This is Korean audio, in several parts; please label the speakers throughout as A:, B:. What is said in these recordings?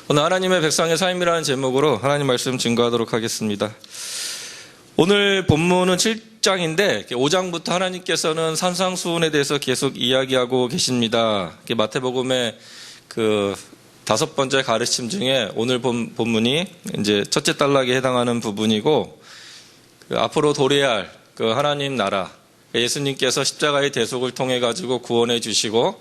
A: 오늘 하나님의 백성의 삶이라는 제목으로 하나님 말씀 증거하도록 하겠습니다. 오늘 본문은 7장인데 5장부터 하나님께서는 산상수훈에 대해서 계속 이야기하고 계십니다. 마태복음의 그 5번째 가르침 중에 오늘 본문이 이제 첫째 단락에 해당하는 부분이고, 앞으로 도래할 그 하나님 나라, 예수님께서 십자가의 대속을 통해 가지고 구원해 주시고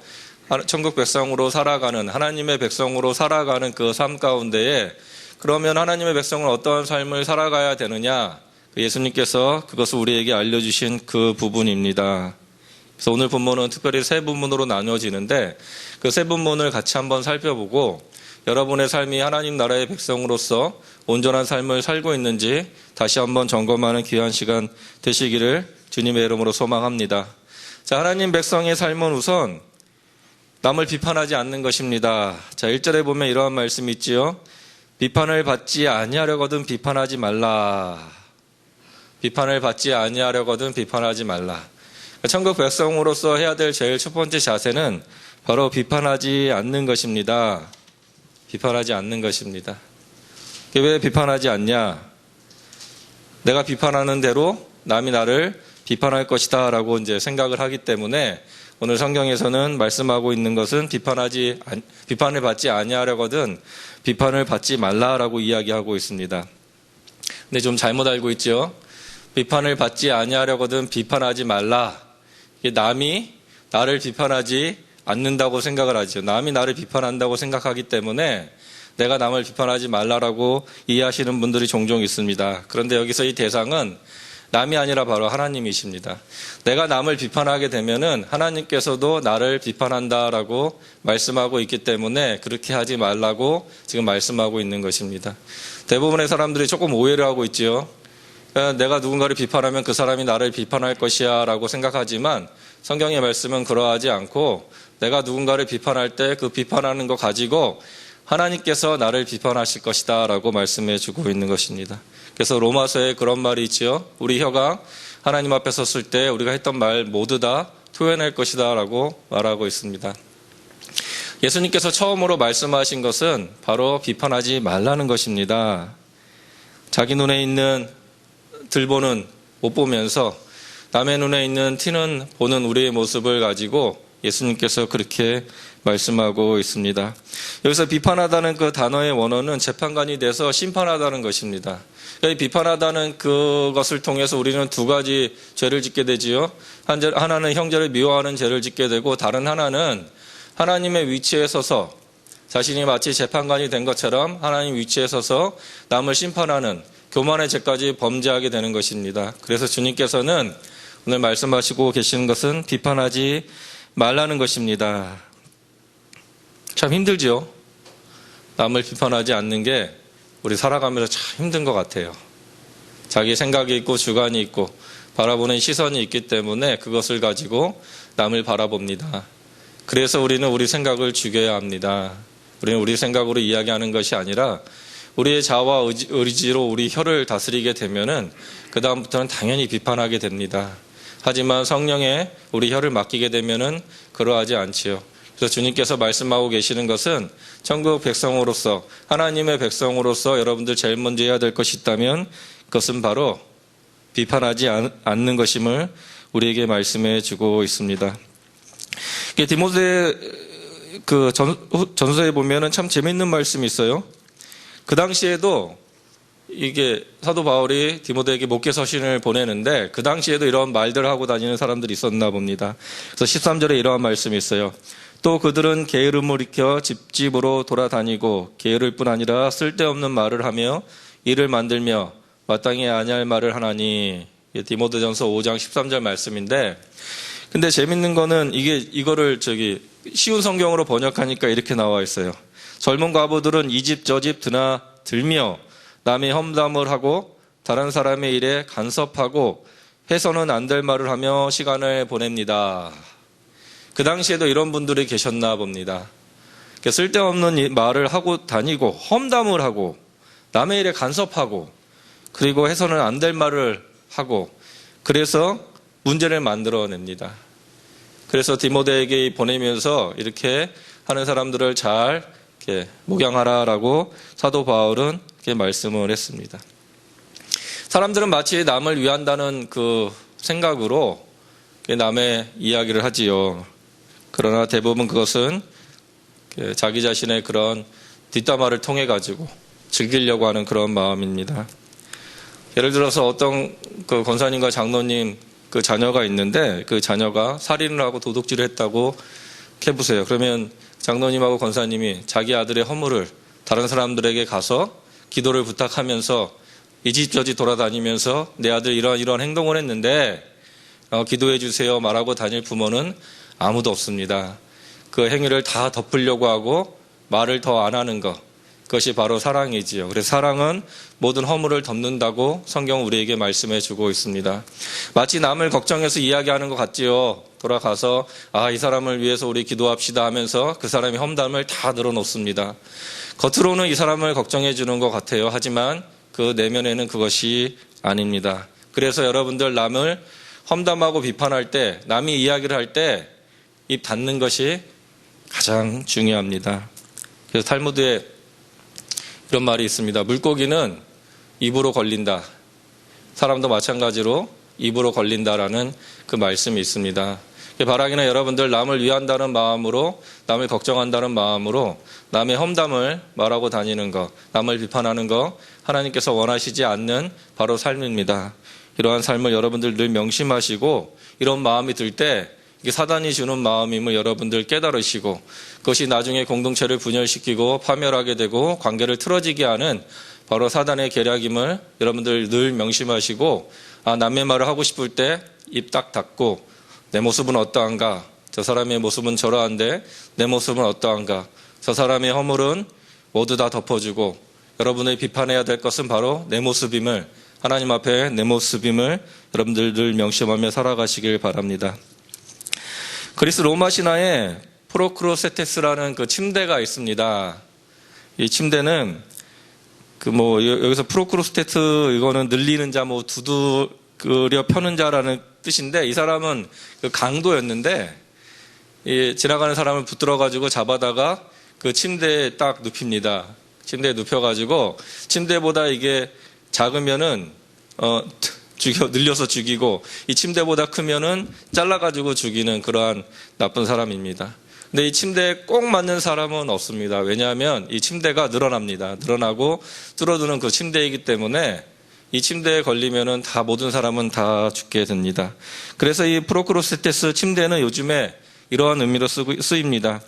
A: 천국 백성으로 살아가는, 하나님의 백성으로 살아가는 그 삶 가운데에, 그러면 하나님의 백성은 어떠한 삶을 살아가야 되느냐, 예수님께서 그것을 우리에게 알려주신 그 부분입니다. 그래서 오늘 본문은 특별히 세 부분으로 나누어지는데, 그 세 부분을 같이 한번 살펴보고 여러분의 삶이 하나님 나라의 백성으로서 온전한 삶을 살고 있는지 다시 한번 점검하는 귀한 시간 되시기를 주님의 이름으로 소망합니다. 자, 하나님 백성의 삶은 우선 남을 비판하지 않는 것입니다. 자, 1절에 보면 이러한 말씀이 있지요. 비판을 받지 아니하려거든 비판하지 말라. 비판을 받지 아니하려거든 비판하지 말라. 천국 백성으로서 해야 될 제일 첫 번째 자세는 바로 비판하지 않는 것입니다. 비판하지 않는 것입니다. 왜 비판하지 않냐? 내가 비판하는 대로 남이 나를 비판할 것이다 라고 이제 생각을 하기 때문에 오늘 성경에서는 말씀하고 있는 것은 비판을 받지 아니하려거든 비판을 받지 말라라고 이야기하고 있습니다. 근데 좀 잘못 알고 있죠? 비판을 받지 아니하려거든 비판하지 말라. 이게 남이 나를 비판하지 않는다고 생각을 하죠. 남이 나를 비판한다고 생각하기 때문에 내가 남을 비판하지 말라라고 이해하시는 분들이 종종 있습니다. 그런데 여기서 이 대상은 남이 아니라 바로 하나님이십니다. 내가 남을 비판하게 되면은 하나님께서도 나를 비판한다라고 말씀하고 있기 때문에 그렇게 하지 말라고 지금 말씀하고 있는 것입니다. 대부분의 사람들이 조금 오해를 하고 있지요. 내가 누군가를 비판하면 그 사람이 나를 비판할 것이야 라고 생각하지만 성경의 말씀은 그러하지 않고, 내가 누군가를 비판할 때 그 비판하는 거 가지고 하나님께서 나를 비판하실 것이다 라고 말씀해 주고 있는 것입니다. 그래서 로마서에 그런 말이 있죠. 우리 혀가 하나님 앞에 섰을 때 우리가 했던 말 모두 다 토해낼 것이다 라고 말하고 있습니다. 예수님께서 처음으로 말씀하신 것은 바로 비판하지 말라는 것입니다. 자기 눈에 있는 들보는 못 보면서 남의 눈에 있는 티는 보는 우리의 모습을 가지고 예수님께서 그렇게 말씀하고 있습니다. 여기서 비판하다는 그 단어의 원어는 재판관이 돼서 심판하다는 것입니다. 그러니까 비판하다는 그것을 통해서 우리는 두 가지 죄를 짓게 되지요. 하나는 형제를 미워하는 죄를 짓게 되고, 다른 하나는 하나님의 위치에 서서 자신이 마치 재판관이 된 것처럼 하나님 위치에 서서 남을 심판하는 교만의 죄까지 범죄하게 되는 것입니다. 그래서 주님께서는 오늘 말씀하시고 계시는 것은 비판하지 말라는 것입니다. 참 힘들죠? 남을 비판하지 않는 게 우리 살아가면서 참 힘든 것 같아요. 자기 생각이 있고 주관이 있고 바라보는 시선이 있기 때문에 그것을 가지고 남을 바라봅니다. 그래서 우리는 우리 생각을 죽여야 합니다. 우리는 우리 생각으로 이야기하는 것이 아니라 우리의 자아와 의지로 우리 혀를 다스리게 되면은 그 다음부터는 당연히 비판하게 됩니다. 하지만 성령에 우리 혀를 맡기게 되면은 그러하지 않지요. 그래서 주님께서 말씀하고 계시는 것은 천국 백성으로서, 하나님의 백성으로서 여러분들 제일 먼저 해야 될 것이 있다면 그것은 바로 비판하지 않는 것임을 우리에게 말씀해 주고 있습니다. 디모데 그 전서에 보면은 참 재밌는 말씀이 있어요. 그 당시에도 이게 사도 바울이 디모데에게 목회 서신을 보내는데 그 당시에도 이런 말들을 하고 다니는 사람들이 있었나 봅니다. 그래서 13절에 이러한 말씀이 있어요. 또 그들은 게으름을 일으켜 집집으로 돌아다니고 게으를 뿐 아니라 쓸데없는 말을 하며 일을 만들며 마땅히 아니할 말을 하나니. 디모데전서 5장 13절 말씀인데, 근데 재밌는 거는 이거를 쉬운 성경으로 번역하니까 이렇게 나와 있어요. 젊은 과부들은 이 집 저 집 드나들며 남의 험담을 하고 다른 사람의 일에 간섭하고 해서는 안 될 말을 하며 시간을 보냅니다. 그 당시에도 이런 분들이 계셨나 봅니다. 쓸데없는 말을 하고 다니고 험담을 하고 남의 일에 간섭하고 그리고 해서는 안 될 말을 하고 그래서 문제를 만들어냅니다. 그래서 디모데에게 보내면서 이렇게 하는 사람들을 잘 이렇게 목양하라라고 사도 바울은 이렇게 말씀을 했습니다. 사람들은 마치 남을 위한다는 그 생각으로 남의 이야기를 하지요. 그러나 대부분 그것은 자기 자신의 그런 뒷담화를 통해 가지고 즐기려고 하는 그런 마음입니다. 예를 들어서 어떤 그 권사님과 장로님 그 자녀가 있는데 그 자녀가 살인을 하고 도둑질을 했다고 해보세요. 그러면 장로님하고 권사님이 자기 아들의 허물을 다른 사람들에게 가서 기도를 부탁하면서 이 집 저 집 돌아다니면서 내 아들 이런 행동을 했는데 기도해 주세요 말하고 다닐 부모는 아무도 없습니다. 그 행위를 다 덮으려고 하고 말을 더 안 하는 것, 그것이 바로 사랑이지요. 그래서 사랑은 모든 허물을 덮는다고 성경은 우리에게 말씀해 주고 있습니다. 마치 남을 걱정해서 이야기하는 것 같지요. 돌아가서 이 사람을 위해서 우리 기도합시다 하면서 그 사람의 험담을 다 늘어놓습니다. 겉으로는 이 사람을 걱정해 주는 것 같아요. 하지만 그 내면에는 그것이 아닙니다. 그래서 여러분들 남을 험담하고 비판할 때, 남이 이야기를 할 때 입 닫는 것이 가장 중요합니다. 그래서 탈무드에 이런 말이 있습니다. 물고기는 입으로 걸린다. 사람도 마찬가지로 입으로 걸린다라는 그 말씀이 있습니다. 바라기는 여러분들 남을 위한다는 마음으로, 남을 걱정한다는 마음으로 남의 험담을 말하고 다니는 것, 남을 비판하는 것, 하나님께서 원하시지 않는 바로 삶입니다. 이러한 삶을 여러분들 늘 명심하시고 이런 마음이 들 때 이게 사단이 주는 마음임을 여러분들 깨달으시고 그것이 나중에 공동체를 분열시키고 파멸하게 되고 관계를 틀어지게 하는 바로 사단의 계략임을 여러분들 늘 명심하시고 남의 말을 하고 싶을 때 입 딱 닫고 내 모습은 어떠한가? 저 사람의 모습은 저러한데 내 모습은 어떠한가? 저 사람의 허물은 모두 다 덮어주고 여러분의 비판해야 될 것은 바로 내 모습임을, 하나님 앞에 내 모습임을 여러분들 늘 명심하며 살아가시길 바랍니다. 그리스 로마 신화에 프로크로세테스라는 그 침대가 있습니다. 이 침대는 여기서 프로크로스테트 이거는 늘리는 자, 두드려 펴는 자라는 뜻인데 이 사람은 그 강도였는데 지나가는 사람을 붙들어가지고 잡아다가 그 침대에 딱 눕힙니다. 침대에 눕혀가지고 침대보다 이게 작으면은 늘려서 죽이고 이 침대보다 크면은 잘라가지고 죽이는 그러한 나쁜 사람입니다. 근데 이 침대에 꼭 맞는 사람은 없습니다. 왜냐하면 이 침대가 늘어납니다. 늘어나고 뚫어두는 그 침대이기 때문에 이 침대에 걸리면은 모든 사람은 다 죽게 됩니다. 그래서 이 프로크로세테스 침대는 요즘에 이러한 의미로 쓰입니다.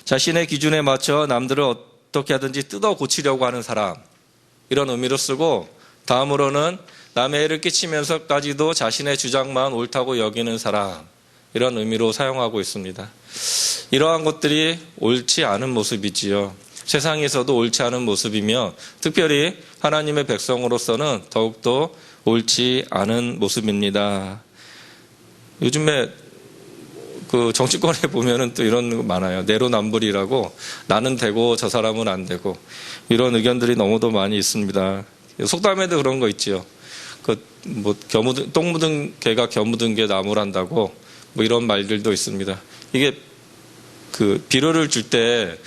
A: 자신의 기준에 맞춰 남들을 어떻게 하든지 뜯어 고치려고 하는 사람, 이런 의미로 쓰고 다음으로는 남의 해를 끼치면서까지도 자신의 주장만 옳다고 여기는 사람, 이런 의미로 사용하고 있습니다. 이러한 것들이 옳지 않은 모습이지요. 세상에서도 옳지 않은 모습이며 특별히 하나님의 백성으로서는 더욱더 옳지 않은 모습입니다. 요즘에 그 정치권에 보면은 또 이런 거 많아요. 내로남불이라고, 나는 되고 저 사람은 안 되고, 이런 의견들이 너무도 많이 있습니다. 속담에도 그런 거 있지요. 똥 묻은 개가 겨 묻은 개 나무란다고, 이런 말들도 있습니다. 이게 비료를 줄 때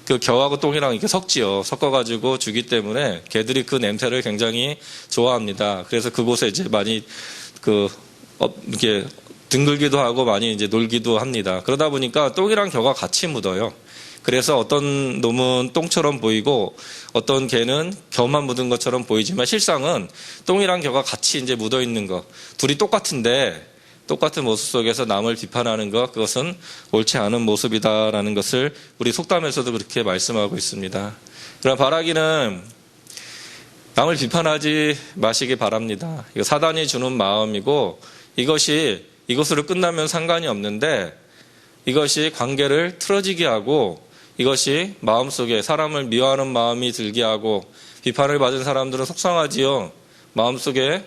A: 그 겨하고 똥이랑 이렇게 섞지요. 섞어가지고 주기 때문에 개들이 그 냄새를 굉장히 좋아합니다. 그래서 그곳에 이제 많이 이렇게 등글기도 하고 많이 이제 놀기도 합니다. 그러다 보니까 똥이랑 겨가 같이 묻어요. 그래서 어떤 놈은 똥처럼 보이고 어떤 개는 겨만 묻은 것처럼 보이지만 실상은 똥이랑 겨가 같이 이제 묻어 있는 것. 둘이 똑같은데 똑같은 모습 속에서 남을 비판하는 것, 그것은 옳지 않은 모습이다라는 것을 우리 속담에서도 그렇게 말씀하고 있습니다. 그러나 바라기는 남을 비판하지 마시기 바랍니다. 이거 사단이 주는 마음이고 이것으로 끝나면 상관이 없는데 이것이 관계를 틀어지게 하고 이것이 마음속에 사람을 미워하는 마음이 들게 하고 비판을 받은 사람들은 속상하지요. 마음속에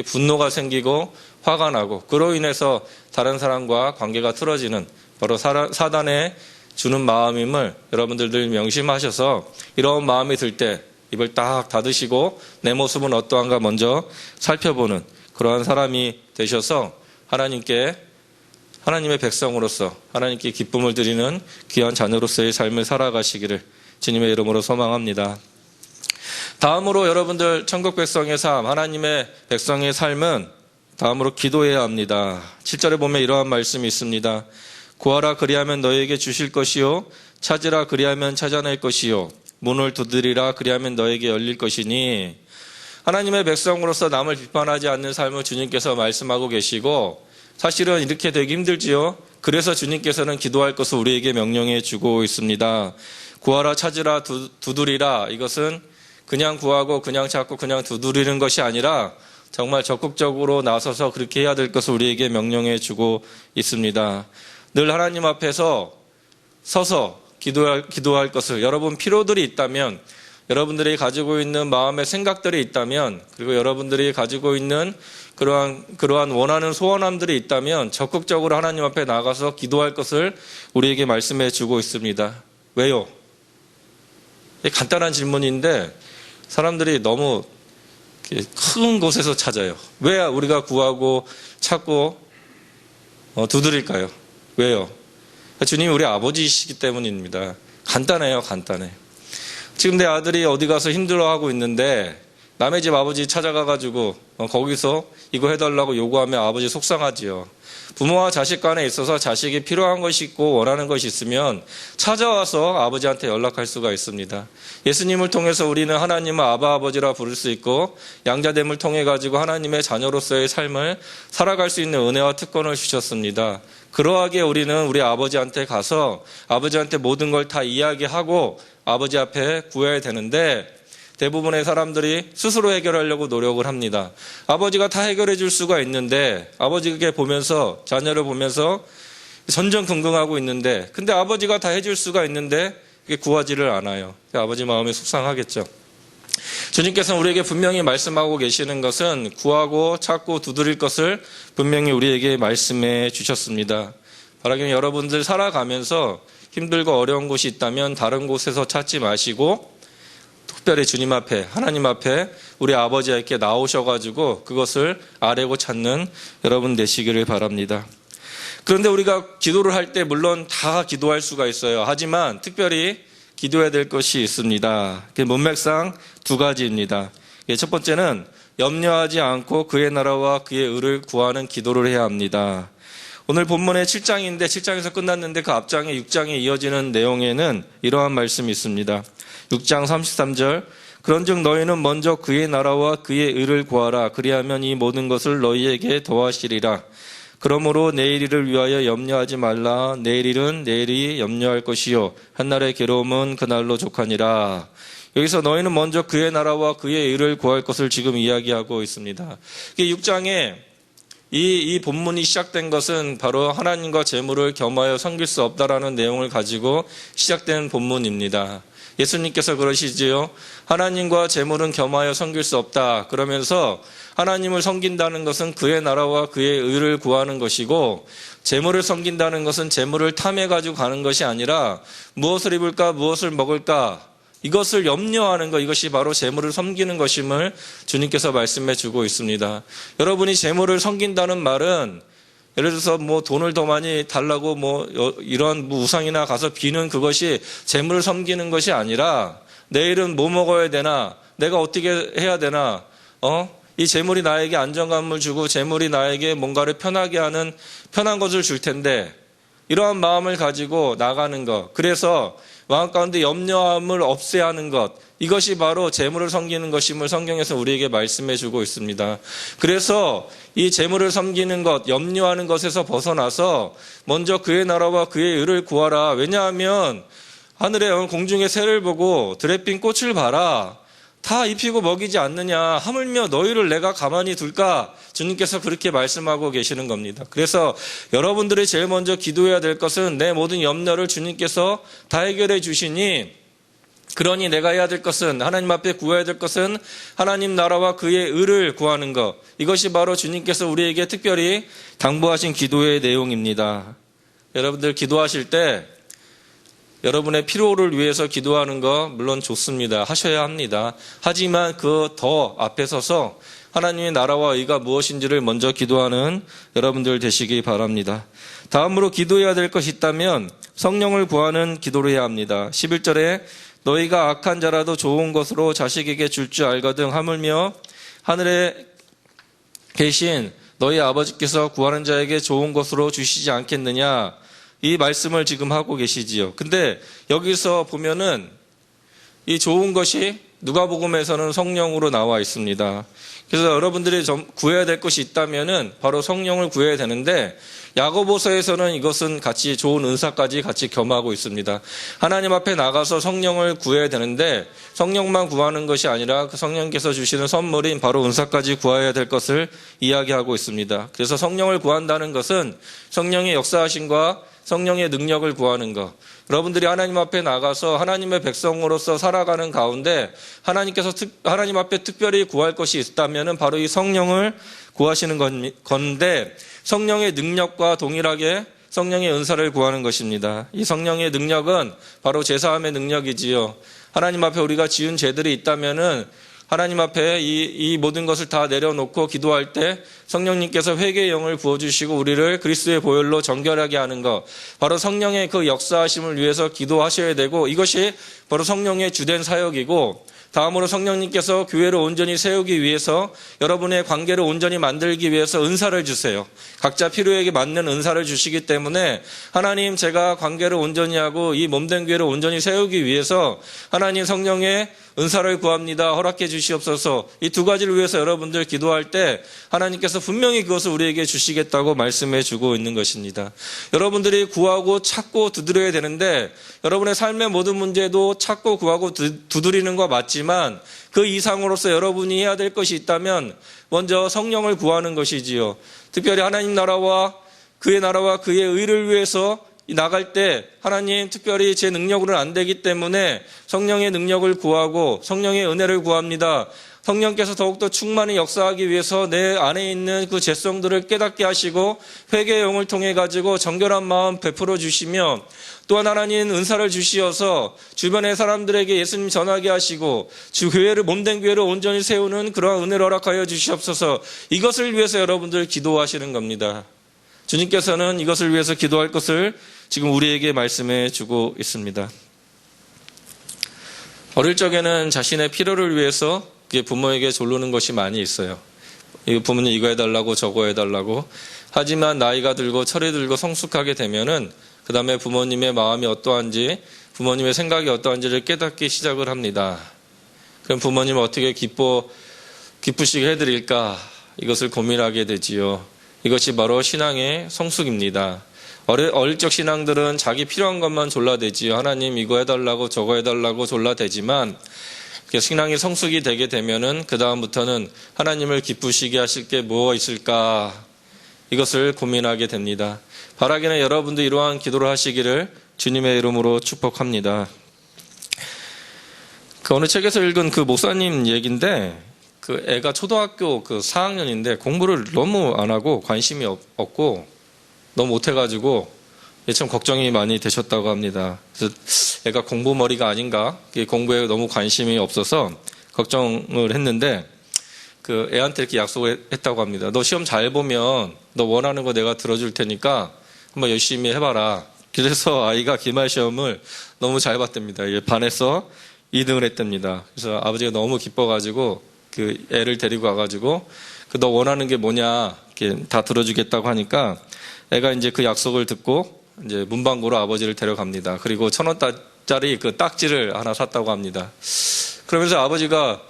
A: 분노가 생기고 화가 나고 그로 인해서 다른 사람과 관계가 틀어지는 바로 사단의 주는 마음임을 여러분들 늘 명심하셔서 이런 마음이 들 때 입을 딱 닫으시고 내 모습은 어떠한가 먼저 살펴보는 그러한 사람이 되셔서 하나님의 백성으로서 하나님께 기쁨을 드리는 귀한 자녀로서의 삶을 살아가시기를 주님의 이름으로 소망합니다. 다음으로 여러분들 천국 백성의 삶, 하나님의 백성의 삶은 다음으로 기도해야 합니다. 7절에 보면 이러한 말씀이 있습니다. 구하라 그리하면 너희에게 주실 것이요 찾으라 그리하면 찾아낼 것이요 문을 두드리라 그리하면 너에게 열릴 것이니 하나님의 백성으로서 남을 비판하지 않는 삶을 주님께서 말씀하고 계시고 사실은 이렇게 되기 힘들지요. 그래서 주님께서는 기도할 것을 우리에게 명령해 주고 있습니다. 구하라 찾으라 두드리라 이것은 그냥 구하고 그냥 찾고 그냥 두드리는 것이 아니라 정말 적극적으로 나서서 그렇게 해야 될 것을 우리에게 명령해 주고 있습니다. 늘 하나님 앞에서 서서 기도할 것을 여러분 필요들이 있다면 여러분들이 가지고 있는 마음의 생각들이 있다면 그리고 여러분들이 가지고 있는 그러한 원하는 소원함들이 있다면 적극적으로 하나님 앞에 나가서 기도할 것을 우리에게 말씀해 주고 있습니다. 왜요? 간단한 질문인데 사람들이 너무 큰 곳에서 찾아요. 왜 우리가 구하고 찾고 두드릴까요? 왜요? 주님이 우리 아버지이시기 때문입니다. 간단해요, 간단해. 지금 내 아들이 어디 가서 힘들어하고 있는데 남의 집 아버지 찾아가가지고 거기서 이거 해달라고 요구하면 아버지 속상하지요. 부모와 자식 간에 있어서 자식이 필요한 것이 있고 원하는 것이 있으면 찾아와서 아버지한테 연락할 수가 있습니다. 예수님을 통해서 우리는 하나님을 아바 아버지라 부를 수 있고 양자됨을 통해 가지고 하나님의 자녀로서의 삶을 살아갈 수 있는 은혜와 특권을 주셨습니다. 그러하게 우리는 우리 아버지한테 가서 아버지한테 모든 걸 다 이야기하고 아버지 앞에 구해야 되는데 대부분의 사람들이 스스로 해결하려고 노력을 합니다. 아버지가 다 해결해 줄 수가 있는데 아버지에게 보면서 자녀를 보면서 전전긍긍하고 있는데 근데 아버지가 다 해줄 수가 있는데 그게 구하지를 않아요. 아버지 마음이 속상하겠죠. 주님께서는 우리에게 분명히 말씀하고 계시는 것은 구하고 찾고 두드릴 것을 분명히 우리에게 말씀해 주셨습니다. 바라기는 여러분들 살아가면서 힘들고 어려운 곳이 있다면 다른 곳에서 찾지 마시고 특별히 주님 앞에 하나님 앞에 우리 아버지께 나오셔가지고 그것을 아뢰고 찾는 여러분 되시기를 바랍니다. 그런데 우리가 기도를 할 때 물론 다 기도할 수가 있어요. 하지만 특별히 기도해야 될 것이 있습니다. 그 문맥상 두 가지입니다. 첫 번째는 염려하지 않고 그의 나라와 그의 의를 구하는 기도를 해야 합니다. 오늘 본문의 7장인데 7장에서 끝났는데 그 앞장에 6장에 이어지는 내용에는 이러한 말씀이 있습니다. 6장 33절 그런즉 너희는 먼저 그의 나라와 그의 의를 구하라 그리하면 이 모든 것을 너희에게 더하시리라. 그러므로 내일 일을 위하여 염려하지 말라. 내일 일은 내일이 염려할 것이요 한날의 괴로움은 그날로 족하니라. 여기서 너희는 먼저 그의 나라와 그의 의를 구할 것을 지금 이야기하고 있습니다. 6장에 이 본문이 시작된 것은 바로 하나님과 재물을 겸하여 섬길 수 없다라는 내용을 가지고 시작된 본문입니다. 예수님께서 그러시지요. 하나님과 재물은 겸하여 섬길 수 없다. 그러면서 하나님을 섬긴다는 것은 그의 나라와 그의 의를 구하는 것이고 재물을 섬긴다는 것은 재물을 탐해 가지고 가는 것이 아니라 무엇을 입을까 무엇을 먹을까 이것을 염려하는 것, 이것이 바로 재물을 섬기는 것임을 주님께서 말씀해 주고 있습니다. 여러분이 재물을 섬긴다는 말은 예를 들어서 돈을 더 많이 달라고 이런 우상이나 가서 비는 그것이 재물을 섬기는 것이 아니라 내일은 뭐 먹어야 되나, 내가 어떻게 해야 되나, 이 재물이 나에게 안정감을 주고 재물이 나에게 뭔가를 편하게 하는 편한 것을 줄 텐데 이러한 마음을 가지고 나가는 것. 그래서 마음 가운데 염려함을 없애야 하는 것. 이것이 바로 재물을 섬기는 것임을 성경에서 우리에게 말씀해 주고 있습니다. 그래서 이 재물을 섬기는 것, 염려하는 것에서 벗어나서 먼저 그의 나라와 그의 의를 구하라. 왜냐하면 하늘의 공중의 새를 보고 들에 핀 꽃을 봐라. 다 입히고 먹이지 않느냐. 하물며 너희를 내가 가만히 둘까? 주님께서 그렇게 말씀하고 계시는 겁니다. 그래서 여러분들이 제일 먼저 기도해야 될 것은 내 모든 염려를 주님께서 다 해결해 주시니 그러니 내가 해야 될 것은 하나님 앞에 구해야 될 것은 하나님 나라와 그의 의를 구하는 것. 이것이 바로 주님께서 우리에게 특별히 당부하신 기도의 내용입니다. 여러분들 기도하실 때 여러분의 필요를 위해서 기도하는 거 물론 좋습니다. 하셔야 합니다. 하지만 그 더 앞에 서서 하나님의 나라와 의가 무엇인지를 먼저 기도하는 여러분들 되시기 바랍니다. 다음으로 기도해야 될 것이 있다면 성령을 구하는 기도를 해야 합니다. 11절에 너희가 악한 자라도 좋은 것으로 자식에게 줄 줄 알거든 하물며 하늘에 계신 너희 아버지께서 구하는 자에게 좋은 것으로 주시지 않겠느냐, 이 말씀을 지금 하고 계시지요. 근데 여기서 보면은 이 좋은 것이 누가복음에서는 성령으로 나와 있습니다. 그래서 여러분들이 좀 구해야 될 것이 있다면은 바로 성령을 구해야 되는데, 야고보서에서는 이것은 같이 좋은 은사까지 같이 겸하고 있습니다. 하나님 앞에 나가서 성령을 구해야 되는데 성령만 구하는 것이 아니라 그 성령께서 주시는 선물인 바로 은사까지 구해야 될 것을 이야기하고 있습니다. 그래서 성령을 구한다는 것은 성령의 역사하심과 성령의 능력을 구하는 것. 여러분들이 하나님 앞에 나가서 하나님의 백성으로서 살아가는 가운데 하나님께서 하나님 앞에 특별히 구할 것이 있다면 바로 이 성령을 구하시는 건데, 성령의 능력과 동일하게 성령의 은사를 구하는 것입니다. 이 성령의 능력은 바로 제사함의 능력이지요. 하나님 앞에 우리가 지은 죄들이 있다면은 하나님 앞에 이 모든 것을 다 내려놓고 기도할 때 성령님께서 회개의 영을 부어주시고 우리를 그리스도의 보혈로 정결하게 하는 것, 바로 성령의 그 역사하심을 위해서 기도하셔야 되고, 이것이 바로 성령의 주된 사역이고, 다음으로 성령님께서 교회를 온전히 세우기 위해서, 여러분의 관계를 온전히 만들기 위해서 은사를 주세요. 각자 필요에게 맞는 은사를 주시기 때문에 하나님, 제가 관계를 온전히 하고 이 몸된 교회를 온전히 세우기 위해서 하나님 성령의 은사를 구합니다. 허락해 주시옵소서. 이 두 가지를 위해서 여러분들 기도할 때 하나님께서 분명히 그것을 우리에게 주시겠다고 말씀해 주고 있는 것입니다. 여러분들이 구하고 찾고 두드려야 되는데, 여러분의 삶의 모든 문제도 찾고 구하고 두드리는 거 맞지만 그 이상으로서 여러분이 해야 될 것이 있다면 먼저 성령을 구하는 것이지요. 특별히 하나님 나라와 그의 의를 위해서 나갈 때 하나님, 특별히 제 능력으로는 안 되기 때문에 성령의 능력을 구하고 성령의 은혜를 구합니다. 성령께서 더욱더 충만히 역사하기 위해서 내 안에 있는 그 죄성들을 깨닫게 하시고 회개의 영을 통해 가지고 정결한 마음 베풀어 주시며, 또한 하나님 은사를 주시어서 주변의 사람들에게 예수님 전하게 하시고 주 교회를, 몸된 교회를 온전히 세우는 그러한 은혜를 허락하여 주시옵소서. 이것을 위해서 여러분들 기도하시는 겁니다. 주님께서는 이것을 위해서 기도할 것을 지금 우리에게 말씀해 주고 있습니다. 어릴 적에는 자신의 필요를 위해서 부모에게 조르는 것이 많이 있어요. 부모님 이거 해달라고 저거 해달라고. 하지만 나이가 들고 철이 들고 성숙하게 되면은 그 다음에 부모님의 마음이 어떠한지, 부모님의 생각이 어떠한지를 깨닫기 시작을 합니다. 그럼 부모님을 어떻게 기쁘시게 해드릴까, 이것을 고민하게 되지요. 이것이 바로 신앙의 성숙입니다. 어릴 적 신앙들은 자기 필요한 것만 졸라대지요. 하나님 이거 해달라고 저거 해달라고 졸라대지만, 신앙이 성숙이 되게 되면은 그 다음부터는 하나님을 기쁘시게 하실 게 무엇 있을까, 이것을 고민하게 됩니다. 바라기는 여러분도 이러한 기도를 하시기를 주님의 이름으로 축복합니다. 어느 책에서 읽은 그 목사님 얘기인데, 그 애가 초등학교 4학년인데 공부를 너무 안 하고 관심이 없고 너무 못해가지고 참 걱정이 많이 되셨다고 합니다. 그래서 애가 공부머리가 아닌가, 공부에 너무 관심이 없어서 걱정을 했는데, 그 애한테 이렇게 약속을 했다고 합니다. 너 시험 잘 보면 너 원하는 거 내가 들어줄 테니까 한번 열심히 해봐라. 그래서 아이가 기말 시험을 너무 잘 봤답니다. 반에서 2등을 했답니다. 그래서 아버지가 너무 기뻐가지고 그 애를 데리고 와가지고 너 원하는 게 뭐냐 이렇게 다 들어주겠다고 하니까 애가 이제 그 약속을 듣고 이제 문방구로 아버지를 데려갑니다. 그리고 1,000원짜리 그 딱지를 하나 샀다고 합니다. 그러면서 아버지가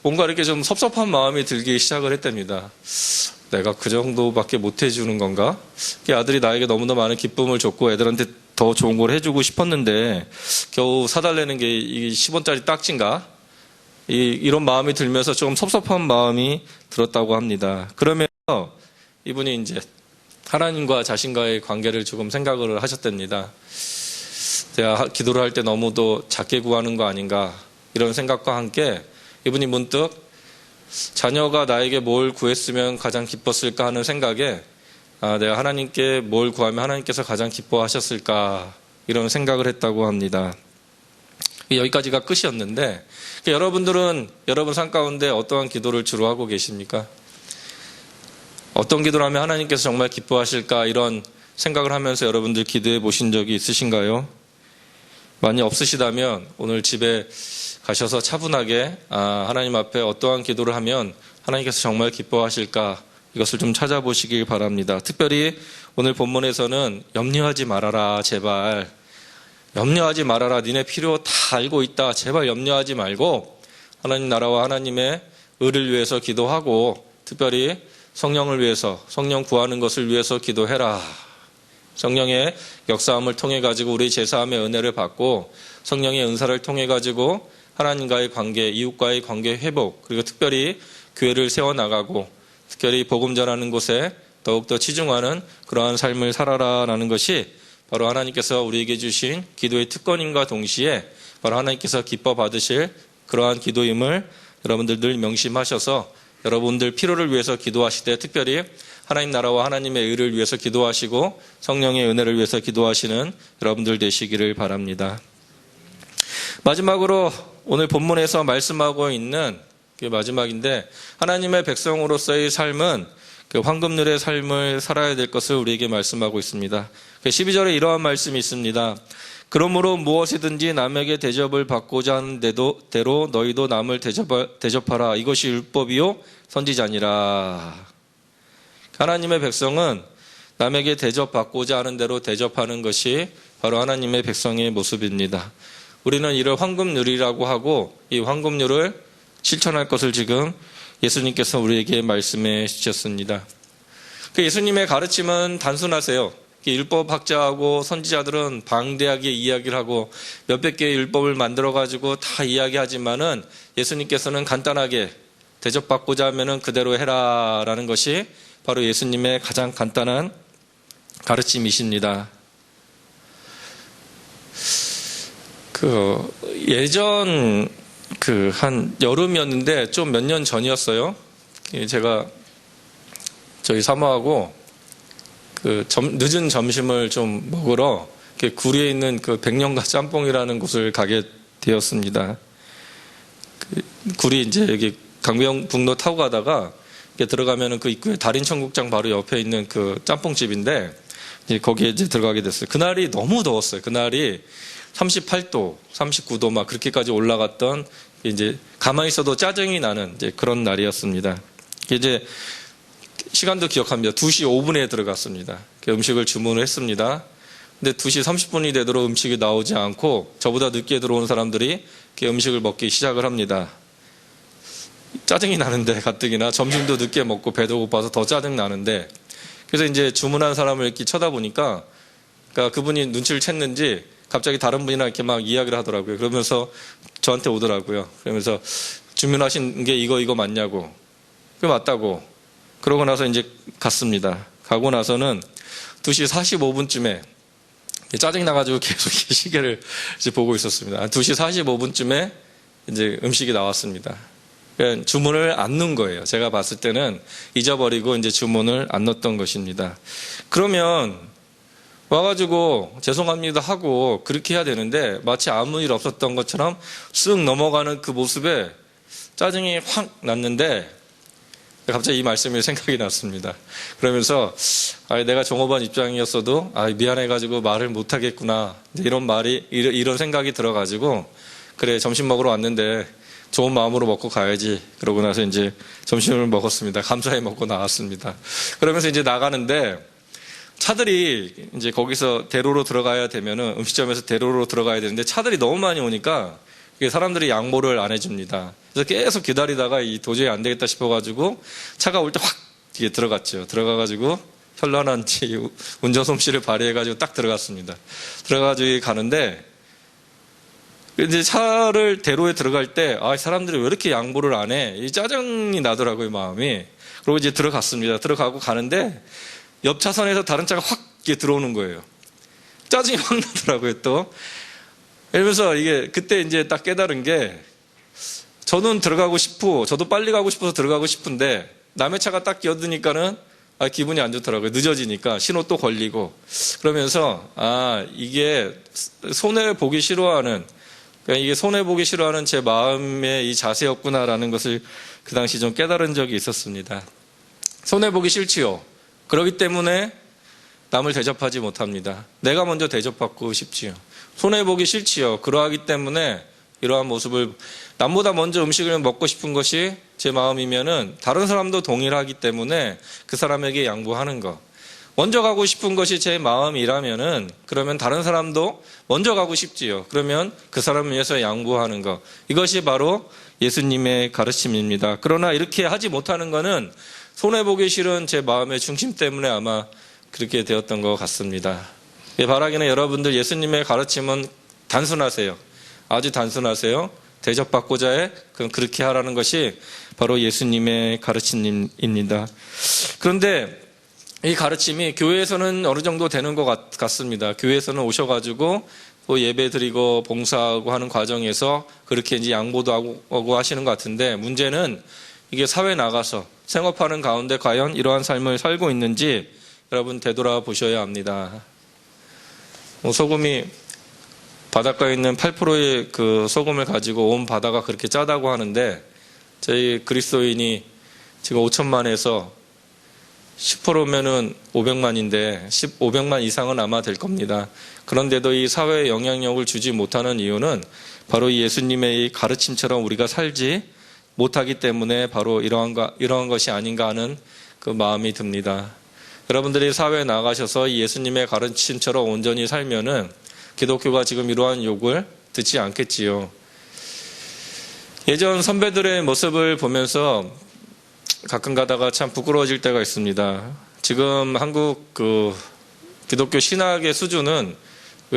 A: 뭔가 이렇게 좀 섭섭한 마음이 들기 시작을 했답니다. 내가 그 정도밖에 못 해주는 건가? 아들이 나에게 너무나 많은 기쁨을 줬고 애들한테 더 좋은 걸 해주고 싶었는데 겨우 사달라는 게 이 10원짜리 딱지인가? 이런 마음이 들면서 조금 섭섭한 마음이 들었다고 합니다. 그러면서 이분이 이제 하나님과 자신과의 관계를 조금 생각을 하셨답니다. 제가 기도를 할 때 너무도 작게 구하는 거 아닌가, 이런 생각과 함께 이분이 문득 자녀가 나에게 뭘 구했으면 가장 기뻤을까 하는 생각에 내가 하나님께 뭘 구하면 하나님께서 가장 기뻐하셨을까, 이런 생각을 했다고 합니다. 여기까지가 끝이었는데, 여러분들은 여러분 삶 가운데 어떠한 기도를 주로 하고 계십니까? 어떤 기도를 하면 하나님께서 정말 기뻐하실까, 이런 생각을 하면서 여러분들 기도해 보신 적이 있으신가요? 많이 없으시다면 오늘 집에 가셔서 차분하게 하나님 앞에 어떠한 기도를 하면 하나님께서 정말 기뻐하실까 이것을 좀 찾아보시길 바랍니다. 특별히 오늘 본문에서는 염려하지 말아라 제발 염려하지 말아라 니네 필요 다 알고 있다 제발 염려하지 말고 하나님 나라와 하나님의 의를 위해서 기도하고 특별히 성령을 위해서 성령 구하는 것을 위해서 기도해라. 성령의 역사함을 통해 가지고 우리 제사함의 은혜를 받고 성령의 은사를 통해 가지고 하나님과의 관계, 이웃과의 관계 회복 그리고 특별히 교회를 세워나가고 특별히 복음 전하는 곳에 더욱더 치중하는 그러한 삶을 살아라라는 것이 바로 하나님께서 우리에게 주신 기도의 특권임과 동시에 바로 하나님께서 기뻐 받으실 그러한 기도임을 여러분들 늘 명심하셔서 여러분들 필요를 위해서 기도하시되 특별히 하나님 나라와 하나님의 의를 위해서 기도하시고 성령의 은혜를 위해서 기도하시는 여러분들 되시기를 바랍니다. 마지막으로 오늘 본문에서 말씀하고 있는 그 마지막인데 하나님의 백성으로서의 삶은 그 황금률의 삶을 살아야 될 것을 우리에게 말씀하고 있습니다. 12절에 이러한 말씀이 있습니다. 그러므로 무엇이든지 남에게 대접을 받고자 하는 대로 너희도 남을 대접하라. 이것이 율법이요 선지자니라. 하나님의 백성은 남에게 대접받고자 하는 대로 대접하는 것이 바로 하나님의 백성의 모습입니다. 우리는 이를 황금률이라고 하고 이 황금률을 실천할 것을 지금 예수님께서 우리에게 말씀해 주셨습니다. 그 예수님의 가르침은 단순하세요. 율법학자하고 선지자들은 방대하게 이야기를 하고 몇백 개의 율법을 만들어가지고 다 이야기하지만은 예수님께서는 간단하게 대접받고자 하면은 그대로 해라라는 것이 바로 예수님의 가장 간단한 가르침이십니다. 예전 한 여름이었는데 좀 몇 년 전이었어요. 제가 저희 사모하고 늦은 점심을 좀 먹으러 구리에 있는 백령가 짬뽕이라는 곳을 가게 되었습니다. 구리 이제 여기 강변북로 타고 가다가 들어가면은 그 입구에 달인천국장 바로 옆에 있는 그 짬뽕집인데 이제 거기에 이제 들어가게 됐어요. 그날이 너무 더웠어요. 그날이 38도, 39도 막 그렇게까지 올라갔던 이제 가만히 있어도 짜증이 나는 이제 그런 날이었습니다. 이제 시간도 기억합니다. 2시 5분에 들어갔습니다. 음식을 주문을 했습니다. 근데 2시 30분이 되도록 음식이 나오지 않고 저보다 늦게 들어온 사람들이 음식을 먹기 시작을 합니다. 짜증이 나는데 가뜩이나 점심도 늦게 먹고 배도 고파서 더 짜증 나는데 그래서 이제 주문한 사람을 이렇게 쳐다보니까 그러니까 그분이 눈치를 챘는지 갑자기 다른 분이랑 이렇게 막 이야기를 하더라고요. 그러면서 저한테 오더라고요. 그러면서 주문하신 게 이거 맞냐고. 그게 맞다고. 그러고 나서 이제 갔습니다. 가고 나서는 2시 45분쯤에 짜증 나가지고 계속 시계를 이제 보고 있었습니다. 2시 45분쯤에 이제 음식이 나왔습니다. 그러니까 주문을 안 넣은 거예요. 제가 봤을 때는 잊어버리고 이제 주문을 안 넣었던 것입니다. 그러면 와가지고 죄송합니다 하고 그렇게 해야 되는데 마치 아무 일 없었던 것처럼 쓱 넘어가는 그 모습에 짜증이 확 났는데 갑자기 이 말씀이 생각이 났습니다. 그러면서 내가 종업원 입장이었어도 미안해가지고 말을 못하겠구나 이런 생각이 들어가지고 그래 점심 먹으러 왔는데 좋은 마음으로 먹고 가야지. 그러고 나서 이제 점심을 먹었습니다. 감사히 먹고 나왔습니다. 그러면서 이제 나가는데 차들이 이제 거기서 대로로 들어가야 되면은 음식점에서 대로로 들어가야 되는데 차들이 너무 많이 오니까 사람들이 양보를 안 해줍니다. 그래서 계속 기다리다가 도저히 안 되겠다 싶어가지고 차가 올 때 확 들어갔죠. 들어가가지고 현란한지 운전 솜씨를 발휘해가지고 딱 들어갔습니다. 들어가가지고 가는데 이제 차를 대로에 들어갈 때 사람들이 왜 이렇게 양보를 안 해? 이 짜증이 나더라고요, 마음이. 그리고 이제 들어갔습니다. 들어가고 가는데 옆 차선에서 다른 차가 확 들어오는 거예요. 짜증이 확 나더라고요, 또. 이러면서 그때 이제 딱 깨달은 게 저는 들어가고 싶고 저도 빨리 가고 싶어서 들어가고 싶은데 남의 차가 딱 끼어드니까는 기분이 안 좋더라고요. 늦어지니까 신호 또 걸리고 그러면서 이게 손해보기 싫어하는 그러니까 이게 손해보기 싫어하는 제 마음의 이 자세였구나라는 것을 그 당시 좀 깨달은 적이 있었습니다. 손해보기 싫지요. 그렇기 때문에 남을 대접하지 못합니다. 내가 먼저 대접받고 싶지요. 손해보기 싫지요. 그러하기 때문에 이러한 모습을, 남보다 먼저 음식을 먹고 싶은 것이 제 마음이면은 다른 사람도 동일하기 때문에 그 사람에게 양보하는 것. 먼저 가고 싶은 것이 제 마음이라면은 그러면 다른 사람도 먼저 가고 싶지요. 그러면 그 사람을 위해서 양보하는 것. 이것이 바로 예수님의 가르침입니다. 그러나 이렇게 하지 못하는 것은 손해보기 싫은 제 마음의 중심 때문에 아마 그렇게 되었던 것 같습니다. 바라기는 여러분들 예수님의 가르침은 단순하세요. 아주 단순하세요. 대접받고자 해 그렇게 하라는 것이 바로 예수님의 가르침입니다. 그런데 이 가르침이 교회에서는 어느 정도 되는 것 같습니다. 교회에서는 오셔가지고 또 예배 드리고 봉사하고 하는 과정에서 그렇게 이제 양보도 하고 하시는 것 같은데, 문제는 이게 사회 나가서 생업하는 가운데 과연 이러한 삶을 살고 있는지 여러분 되돌아보셔야 합니다. 소금이 바닷가에 있는 8%의 그 소금을 가지고 온 바다가 그렇게 짜다고 하는데, 저희 그리스도인이 지금 5천만에서 10%면은 500만인데 500만 이상은 아마 될 겁니다. 그런데도 이 사회에 영향력을 주지 못하는 이유는 바로 이 예수님의 이 가르침처럼 우리가 살지 못하기 때문에 바로 이러한 것이 아닌가 하는 그 마음이 듭니다. 여러분들이 사회에 나가셔서 이 예수님의 가르침처럼 온전히 살면은 기독교가 지금 이러한 욕을 듣지 않겠지요. 예전 선배들의 모습을 보면서 가끔 가다가 참 부끄러워질 때가 있습니다. 지금 한국 기독교 신학의 수준은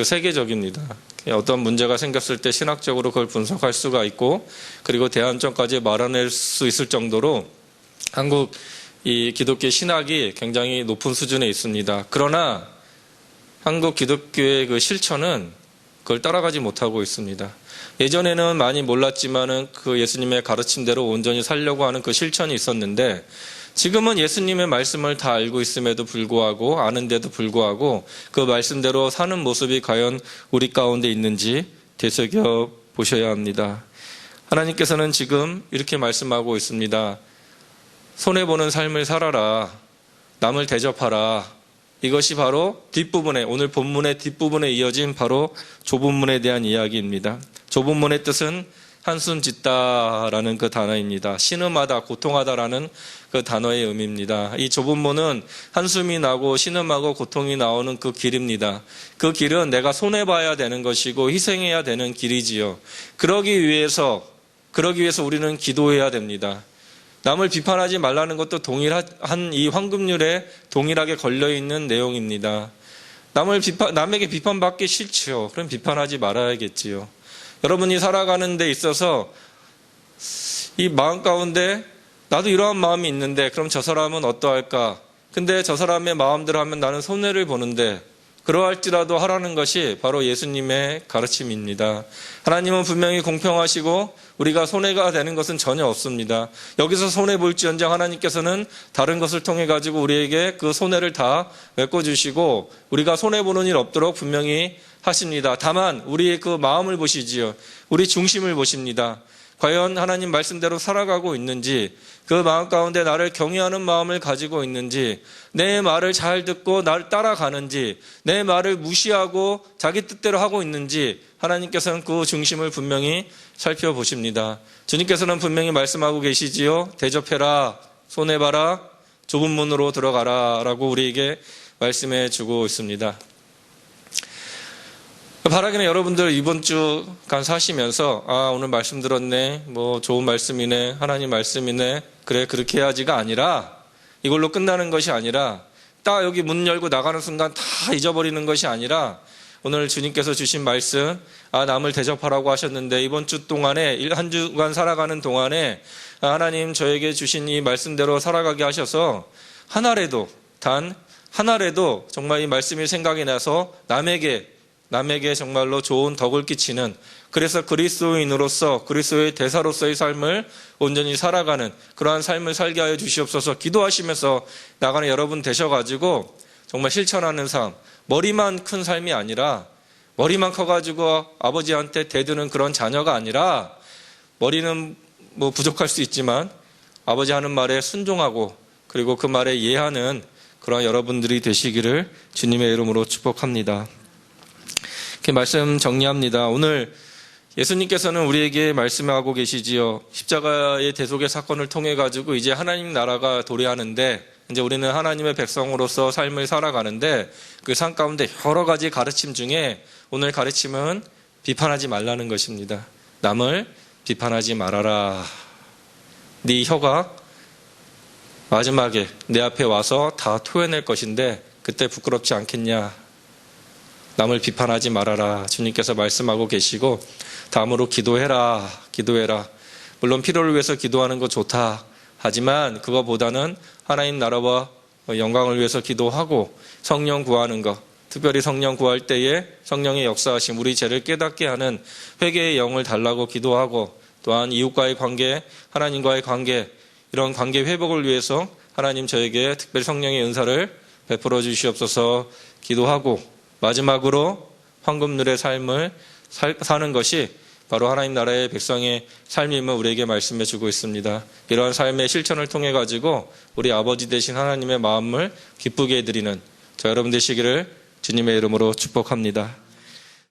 A: 세계적입니다. 어떤 문제가 생겼을 때 신학적으로 그걸 분석할 수가 있고, 그리고 대안점까지 말아낼 수 있을 정도로 한국 이 기독교 신학이 굉장히 높은 수준에 있습니다. 그러나 한국 기독교의 그 실천은 그걸 따라가지 못하고 있습니다. 예전에는 많이 몰랐지만은 그 예수님의 가르침대로 온전히 살려고 하는 그 실천이 있었는데, 지금은 예수님의 말씀을 다 알고 있음에도 불구하고, 아는데도 불구하고 그 말씀대로 사는 모습이 과연 우리 가운데 있는지 되새겨 보셔야 합니다. 하나님께서는 지금 이렇게 말씀하고 있습니다. 손해보는 삶을 살아라. 남을 대접하라. 이것이 바로 뒷부분에, 오늘 본문의 뒷부분에 이어진 바로 좁은 문에 대한 이야기입니다. 좁은 문의 뜻은 한숨 짓다라는 그 단어입니다. 신음하다, 고통하다라는 그 단어의 의미입니다. 이 좁은 문은 한숨이 나고 신음하고 고통이 나오는 그 길입니다. 그 길은 내가 손해봐야 되는 것이고 희생해야 되는 길이지요. 그러기 위해서 우리는 기도해야 됩니다. 남을 비판하지 말라는 것도 동일한 이 황금률에 동일하게 걸려있는 내용입니다. 남에게 비판받기 싫지요. 그럼 비판하지 말아야겠지요. 여러분이 살아가는 데 있어서 이 마음 가운데 나도 이러한 마음이 있는데 그럼 저 사람은 어떠할까? 근데 저 사람의 마음대로 하면 나는 손해를 보는데, 그러할지라도 하라는 것이 바로 예수님의 가르침입니다. 하나님은 분명히 공평하시고 우리가 손해가 되는 것은 전혀 없습니다. 여기서 손해볼지언정 하나님께서는 다른 것을 통해 가지고 우리에게 그 손해를 다 메꿔주시고 우리가 손해보는 일 없도록 분명히 하십니다. 다만 우리의 그 마음을 보시지요. 우리 중심을 보십니다. 과연 하나님 말씀대로 살아가고 있는지, 그 마음 가운데 나를 경외하는 마음을 가지고 있는지, 내 말을 잘 듣고 나를 따라가는지, 내 말을 무시하고 자기 뜻대로 하고 있는지 하나님께서는 그 중심을 분명히 살펴보십니다. 주님께서는 분명히 말씀하고 계시지요. 대접해라, 손해봐라, 좁은 문으로 들어가라 라고 우리에게 말씀해 주고 있습니다. 바라기는 여러분들 이번 주간 사시면서 오늘 말씀 들었네, 좋은 말씀이네, 하나님 말씀이네, 그래 그렇게 해야지가 아니라, 이걸로 끝나는 것이 아니라 딱 여기 문 열고 나가는 순간 다 잊어버리는 것이 아니라, 오늘 주님께서 주신 말씀, 남을 대접하라고 하셨는데 이번 주 동안에 한 주간 살아가는 동안에 하나님 저에게 주신 이 말씀대로 살아가게 하셔서 단 하나라도 정말 이 말씀이 생각이 나서 남에게 정말로 좋은 덕을 끼치는, 그래서 그리스도인으로서 그리스도의 대사로서의 삶을 온전히 살아가는 그러한 삶을 살게 하여 주시옵소서. 기도하시면서 나가는 여러분 되셔가지고 정말 실천하는 삶, 머리만 큰 삶이 아니라, 머리만 커가지고 아버지한테 대드는 그런 자녀가 아니라, 머리는 부족할 수 있지만 아버지 하는 말에 순종하고 그리고 그 말에 예하는 그런 여러분들이 되시기를 주님의 이름으로 축복합니다. 이렇게 말씀 정리합니다. 오늘 예수님께서는 우리에게 말씀하고 계시지요. 십자가의 대속의 사건을 통해 가지고 이제 하나님 나라가 도래하는데 이제 우리는 하나님의 백성으로서 삶을 살아가는데 그 삶 가운데 여러 가지 가르침 중에 오늘 가르침은 비판하지 말라는 것입니다. 남을 비판하지 말아라. 네 혀가 마지막에 내 앞에 와서 다 토해낼 것인데 그때 부끄럽지 않겠냐. 남을 비판하지 말아라. 주님께서 말씀하고 계시고 다음으로 기도해라. 물론 필요를 위해서 기도하는 거 좋다. 하지만 그거보다는 하나님 나라와 영광을 위해서 기도하고 성령 구하는 것, 특별히 성령 구할 때에 성령의 역사하심, 우리 죄를 깨닫게 하는 회개의 영을 달라고 기도하고 또한 이웃과의 관계, 하나님과의 관계, 이런 관계 회복을 위해서 하나님 저에게 특별히 성령의 은사를 베풀어 주시옵소서 기도하고 마지막으로 황금률의 삶을 사는 것이 바로 하나님 나라의 백성의 삶임을 우리에게 말씀해 주고 있습니다. 이러한 삶의 실천을 통해 가지고 우리 아버지 되신 하나님의 마음을 기쁘게 해드리는 저 여러분 되시기를 주님의 이름으로 축복합니다.